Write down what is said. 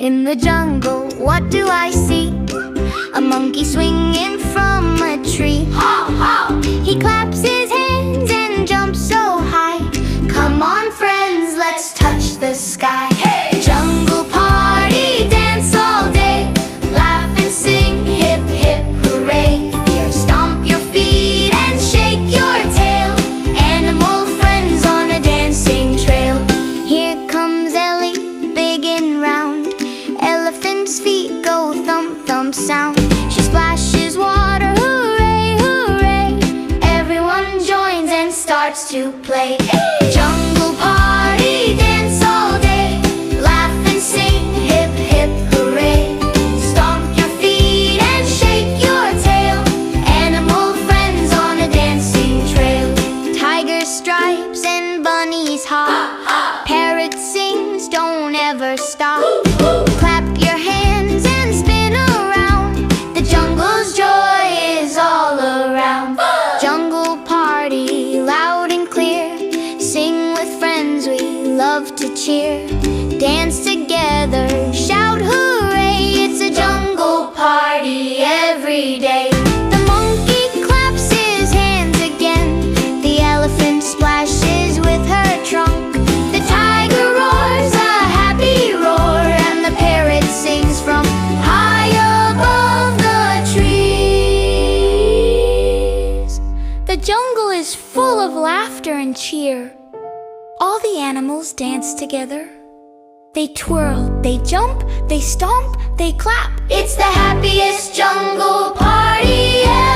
In the jungle, what do I see? A monkey swinging from a tree. Ho, ho! He claps his hands and jumps so high. Come on, friends, let's touch the sky. Hey! Jungle party, dance all day. Laugh and sing, hip, hip, hooray. Here, stomp your feet and shake your tail. Animal friends on a dancing trail. Here comes Ellie, big and round. Elephant's feet go thump, thump sound. She splashes water, hooray, hooray. Everyone joins and starts to play. Jungle party, dance all day. Laugh and sing, hip, hip, hooray. Stomp your feet and shake your tail. Animal friends on a dancing trail. Tiger stripes and bunnies hop. Parrot sings, don't ever stop. Clap your hands and spin around. The jungle's joy is all around. Jungle party, loud and clear. Sing with friends, we love to cheer. Dance together, shout hooray. It's a jungle party every day. The monkey claps his hands again. The elephant splashes with her trunk. The tiger roars a happy roar. And the parrot sings from high above the trees. The jungle is full of laughter and cheer. All the animals dance together. They twirl, they jump, they stomp, they clap. It's the happiest jungle party ever.